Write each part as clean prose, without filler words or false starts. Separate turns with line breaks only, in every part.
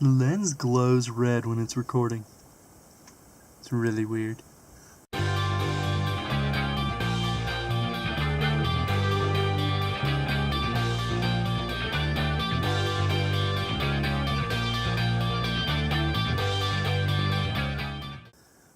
The lens glows red when it's recording. It's really weird.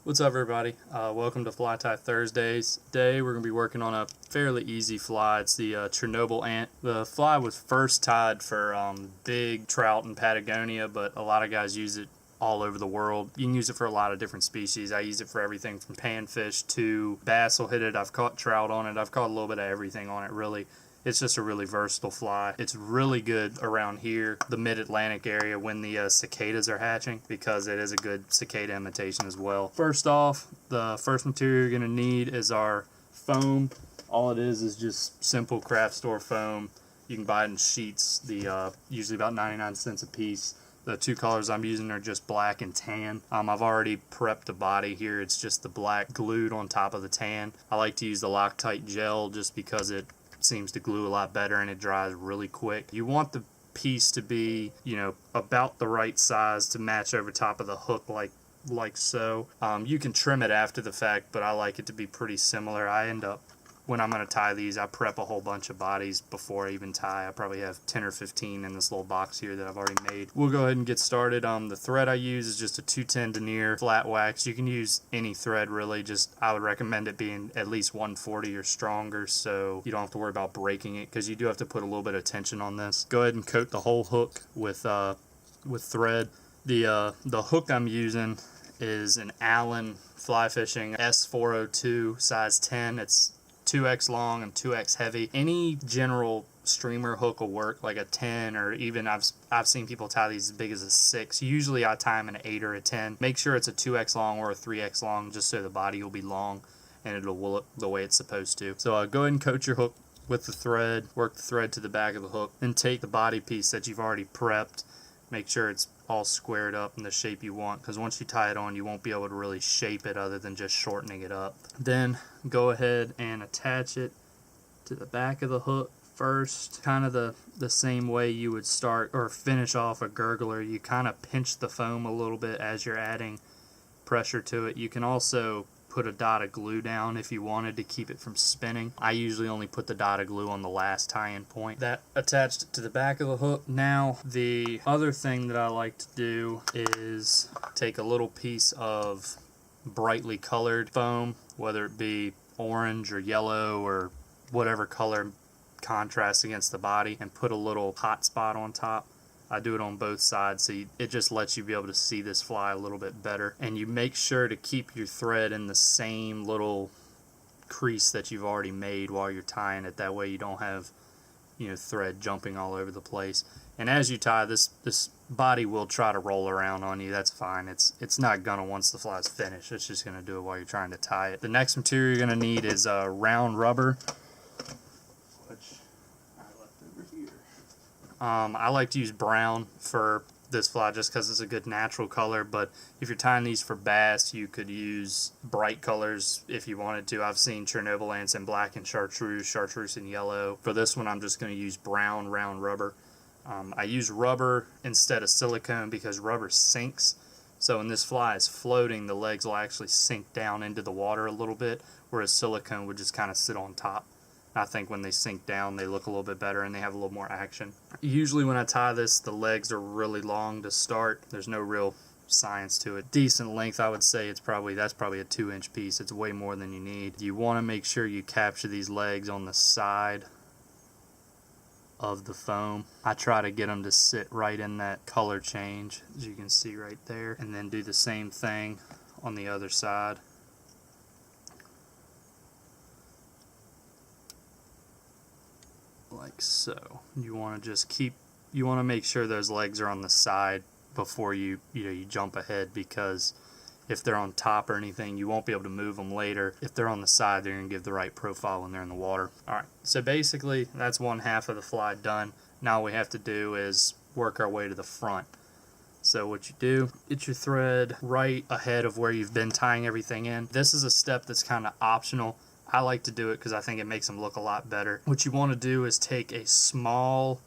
What's up, everybody? Welcome to Fly Tie Thursdays. Today we're going to be working on a fairly easy fly. It's the Chernobyl Ant. The fly was first tied for big trout in Patagonia, but a lot of guys use it all over the world. You can use it for a lot of different species. I use it for everything from panfish to bass will hit it. I've caught trout on it. I've caught a little bit of everything on it, really. It's just a really versatile fly. It's really good around here, the mid-Atlantic area, when the cicadas are hatching, because it is a good cicada imitation as well. First off, the first material you're going to need is our foam. All it is just simple craft store foam. You can buy it in sheets, usually about 99 cents a piece. The two colors I'm using are just black and tan. I've already prepped the body here. It's just the black glued on top of the tan. I like to use the Loctite gel just because it seems to glue a lot better and it dries really quick. You want the piece to be, about the right size to match over top of the hook like so. You can trim it after the fact, but I like it to be pretty similar. I end up, when I'm going to tie these, I prep a whole bunch of bodies before I even tie. I probably have 10 or 15 in this little box here that I've already made. We'll go ahead and get started. The thread I use is just a 210 denier flat wax. You can use any thread, really. I would recommend it being at least 140 or stronger, so you don't have to worry about breaking it, because you do have to put a little bit of tension on this. Go ahead and coat the whole hook with thread. The hook I'm using is an Allen fly fishing S402 size 10. It's 2x long and 2x heavy. Any general streamer hook will work, like a 10, or even I've seen people tie these as big as a 6. Usually I tie them an 8 or a 10. Make sure it's a 2x long or a 3x long, just so the body will be long and it'll look the way it's supposed to. So go ahead and coat your hook with the thread, work the thread to the back of the hook, then take the body piece that you've already prepped. Make sure it's all squared up in the shape you want, because once you tie it on, you won't be able to really shape it other than just shortening it up. Then go ahead and attach it to the back of the hook first, kind of the same way you would start or finish off a gurgler. You kind of pinch the foam a little bit as you're adding pressure to it. You can also put a dot of glue down if you wanted to keep it from spinning. I usually only put the dot of glue on the last tie-in point. That attached it to the back of the hook. Now, the other thing that I like to do is take a little piece of brightly colored foam, whether it be orange or yellow or whatever color contrasts against the body, and put a little hot spot on top. I do it on both sides, so it just lets you be able to see this fly a little bit better. And you make sure to keep your thread in the same little crease that you've already made while you're tying it. That way you don't have, thread jumping all over the place. And as you tie, this body will try to roll around on you. That's fine. It's not gonna once the fly's finished. It's just gonna do it while you're trying to tie it. The next material you're gonna need is round rubber, which I left over here. I like to use brown for this fly just because it's a good natural color, but if you're tying these for bass, you could use bright colors if you wanted to. I've seen Chernobyl ants in black and chartreuse in yellow. For this one, I'm just going to use brown round rubber. I use rubber instead of silicone because rubber sinks, so when this fly is floating, the legs will actually sink down into the water a little bit, whereas silicone would just kind of sit on top. I think when they sink down, they look a little bit better and they have a little more action. Usually when I tie this, the legs are really long to start. There's no real science to it. Decent length, I would say that's probably a 2-inch piece. It's way more than you need. You want to make sure you capture these legs on the side of the foam. I try to get them to sit right in that color change, as you can see right there, and then do the same thing on the other side. Like so. You want to make sure those legs are on the side before you jump ahead, because if they're on top or anything, you won't be able to move them later. If they're on the side, they're going to give the right profile when they're in the water. Alright, so basically that's one half of the fly done. Now all we have to do is work our way to the front. So what you do, get your thread right ahead of where you've been tying everything in. This is a step that's kind of optional. I like to do it because I think it makes them look a lot better. What you want to do is take a small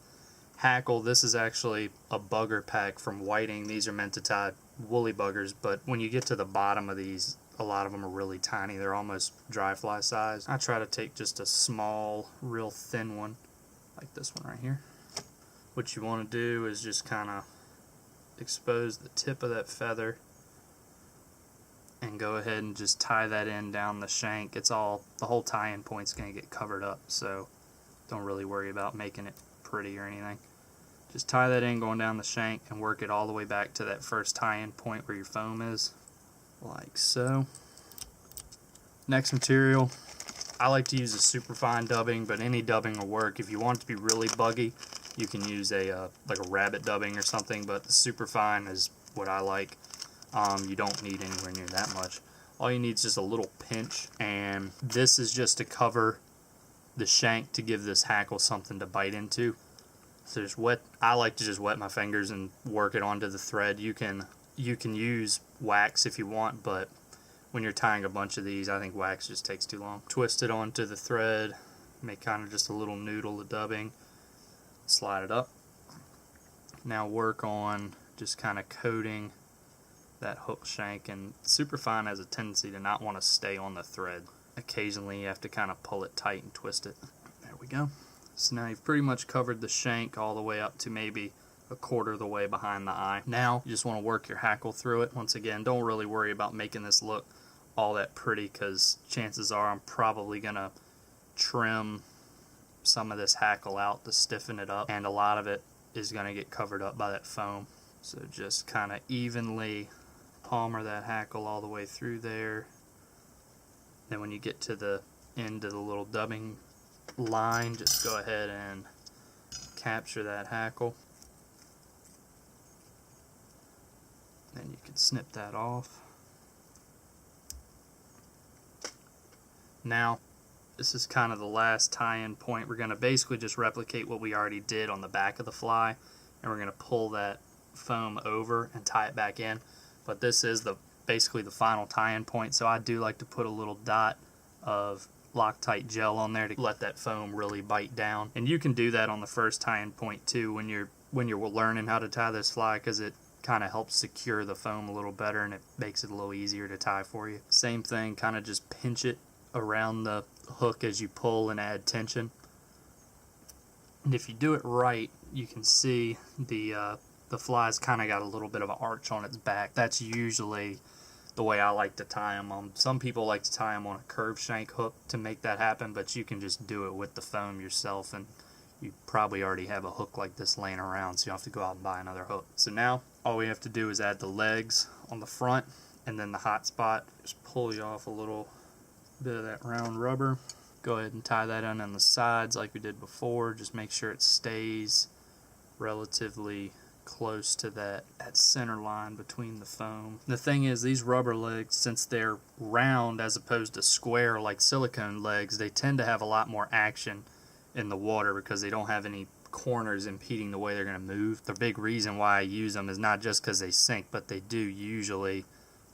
Hackle, this is actually a bugger pack from Whiting. These are meant to tie woolly buggers, but when you get to the bottom of these, a lot of them are really tiny. They're almost dry fly size. I try to take just a small, real thin one, like this one right here. What you want to do is just kind of expose the tip of that feather and go ahead and just tie that in down the shank. It's all, the whole tie-in point's going to get covered up, so don't really worry about making it pretty or anything. Just tie that in going down the shank and work it all the way back to that first tie-in point where your foam is, like so. Next material, I like to use a superfine dubbing, but any dubbing will work. If you want it to be really buggy, you can use a like a rabbit dubbing or something, but the superfine is what I like. You don't need anywhere near that much. All you need is just a little pinch, and this is just to cover the shank to give this hackle something to bite into. So just wet. I like to just wet my fingers and work it onto the thread. You can use wax if you want, but when you're tying a bunch of these, I think wax just takes too long. Twist it onto the thread, make kind of just a little noodle of dubbing, slide it up. Now work on just kind of coating that hook shank, and superfine has a tendency to not want to stay on the thread. Occasionally you have to kind of pull it tight and twist it. There we go. So now you've pretty much covered the shank all the way up to maybe a quarter of the way behind the eye. Now you just want to work your hackle through it. Once again, don't really worry about making this look all that pretty, because chances are I'm probably going to trim some of this hackle out to stiffen it up, and a lot of it is going to get covered up by that foam. So just kind of evenly palmer that hackle all the way through there. Then when you get to the end of the little dubbing line, just go ahead and capture that hackle. Then you can snip that off. Now, this is kind of the last tie-in point. We're going to basically just replicate what we already did on the back of the fly, and we're going to pull that foam over and tie it back in. But this is basically the final tie-in point, so I do like to put a little dot of Loctite gel on there to let that foam really bite down. And you can do that on the first tie-in point too when you're learning how to tie this fly, because it kind of helps secure the foam a little better and it makes it a little easier to tie for you. Same thing, kind of just pinch it around the hook as you pull and add tension. And if you do it right, you can see the fly's kind of got a little bit of an arch on its back. That's usually the way I like to tie them. Some people like to tie them on a curved shank hook to make that happen, but you can just do it with the foam yourself, and you probably already have a hook like this laying around, so you don't have to go out and buy another hook. So now all we have to do is add the legs on the front and then the hot spot. Just pull you off a little bit of that round rubber. Go ahead and tie that in on the sides like we did before. Just make sure it stays relatively close to that center line between the foam. The thing is, these rubber legs, since they're round as opposed to square like silicone legs, they tend to have a lot more action in the water because they don't have any corners impeding the way they're going to move. The big reason why I use them is not just because they sink, but they do usually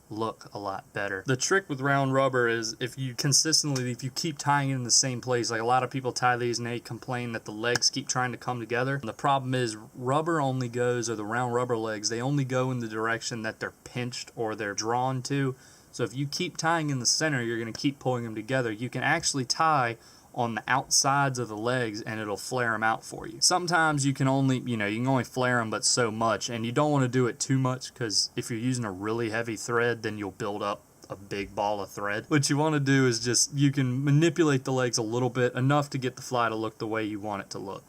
look a lot better. The trick with round rubber is if you keep tying it in the same place, like a lot of people tie these and they complain that the legs keep trying to come together. And the problem is rubber only goes, or the round rubber legs, they only go in the direction that they're pinched or they're drawn to. So if you keep tying in the center, you're going to keep pulling them together. You can actually tie on the outsides of the legs and it'll flare them out for you. Sometimes you can only flare them but so much, and you don't want to do it too much, because if you're using a really heavy thread, then you'll build up a big ball of thread. What you want to do is just, you can manipulate the legs a little bit, enough to get the fly to look the way you want it to look.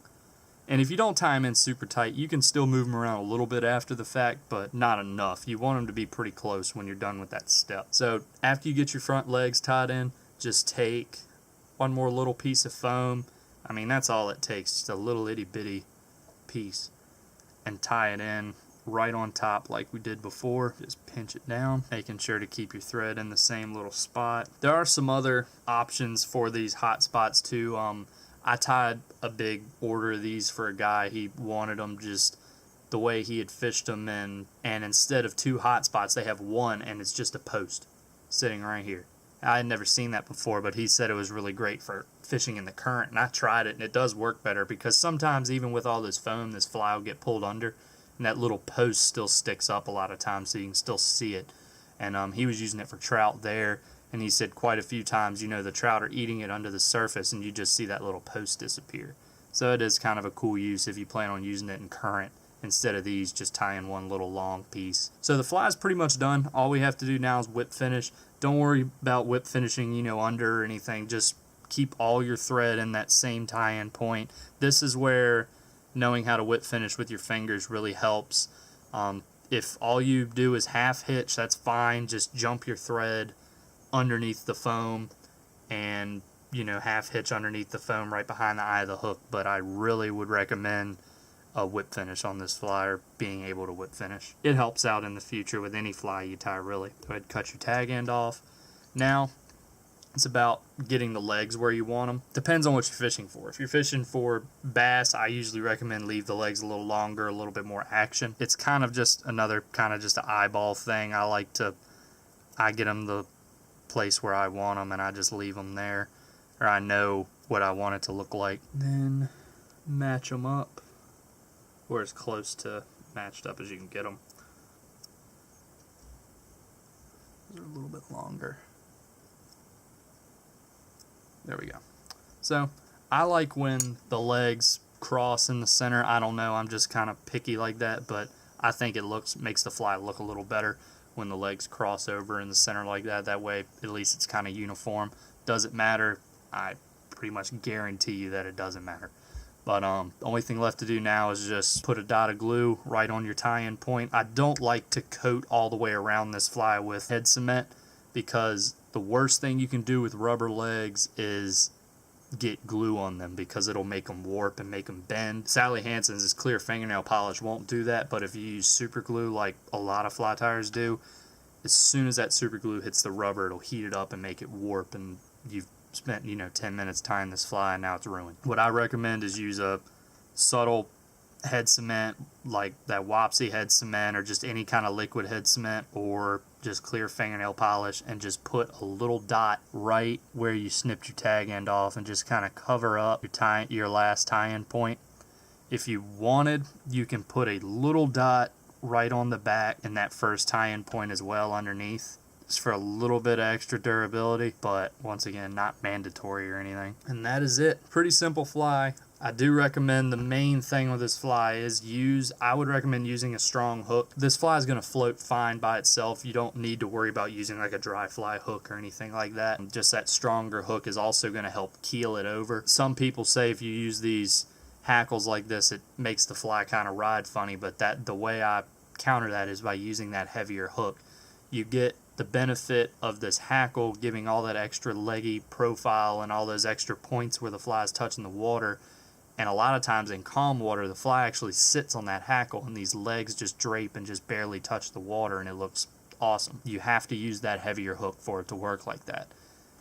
And if you don't tie them in super tight, you can still move them around a little bit after the fact, but not enough. You want them to be pretty close when you're done with that step. So after you get your front legs tied in, just take one more little piece of foam. I mean, that's all it takes, just a little itty bitty piece, and tie it in right on top like we did before. Just pinch it down, making sure to keep your thread in the same little spot. There are some other options for these hot spots too. I tied a big order of these for a guy. He wanted them just the way he had fished them, and instead of two hot spots, they have one, and it's just a post sitting right here. I had never seen that before, but he said it was really great for fishing in the current, and I tried it, and it does work better because sometimes even with all this foam, this fly will get pulled under, and that little post still sticks up a lot of times, so you can still see it. And he was using it for trout there, and he said quite a few times, you know, the trout are eating it under the surface, and you just see that little post disappear. So it is kind of a cool use if you plan on using it in current, instead of these just tying one little long piece. So the fly is pretty much done. All we have to do now is whip finish. Don't worry about whip finishing, you know, under or anything. Just keep all your thread in that same tie-in point. This is where knowing how to whip finish with your fingers really helps. If all you do is half hitch, that's fine. Just jump your thread underneath the foam and, you know, half hitch underneath the foam right behind the eye of the hook. But I really would recommend a whip finish on this fly, or being able to whip finish. It helps out in the future with any fly you tie, really. Go ahead and cut your tag end off. Now it's about getting the legs where you want them. Depends on what you're fishing for. If you're fishing for bass, I usually recommend leave the legs a little longer, a little bit more action. It's kind of just another kind of just an eyeball thing. I get them the place where I want them, and I just leave them there, or I know what I want it to look like. Then match them up, or as close to matched up as you can get them. They're a little bit longer. There we go. So I like when the legs cross in the center. I don't know, I'm just kind of picky like that, but I think it makes the fly look a little better when the legs cross over in the center like that. That way at least it's kind of uniform. Does it matter? I pretty much guarantee you that it doesn't matter. But the only thing left to do now is just put a dot of glue right on your tie-in point. I don't like to coat all the way around this fly with head cement, because the worst thing you can do with rubber legs is get glue on them, because it'll make them warp and make them bend. Sally Hansen's clear fingernail polish won't do that, but if you use super glue like a lot of fly tires do, as soon as that super glue hits the rubber, it'll heat it up and make it warp, and you've spent, you know, 10 minutes tying this fly and now it's ruined. What I recommend is use a subtle head cement, like that Wapsi head cement, or just any kind of liquid head cement, or just clear fingernail polish, and just put a little dot right where you snipped your tag end off, and just kind of cover up your last tie-in point. If you wanted, you can put a little dot right on the back in that first tie-in point as well underneath, just for a little bit of extra durability, but once again, not mandatory or anything. And that is it. Pretty simple fly. I do recommend, the main thing with this fly is I would recommend using a strong hook. This fly is going to float fine by itself. You don't need to worry about using like a dry fly hook or anything like that. Just that stronger hook is also going to help keel it over. Some people say if you use these hackles like this, it makes the fly kind of ride funny, but the way I counter that is by using that heavier hook. You get the benefit of this hackle giving all that extra leggy profile and all those extra points where the fly is touching the water. And a lot of times in calm water, the fly actually sits on that hackle, and these legs just drape and just barely touch the water, and it looks awesome. You have to use that heavier hook for it to work like that.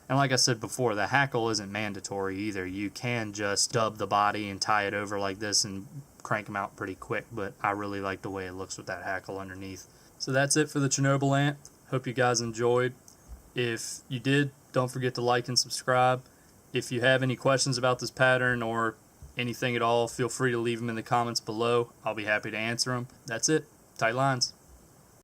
And like I said before, the hackle isn't mandatory either. You can just dub the body and tie it over like this and crank them out pretty quick, but I really like the way it looks with that hackle underneath. So that's it for the Chernobyl Ant. Hope you guys enjoyed. If you did, don't forget to like and subscribe. If you have any questions about this pattern or anything at all, feel free to leave them in the comments below. I'll be happy to answer them. That's it. Tight lines.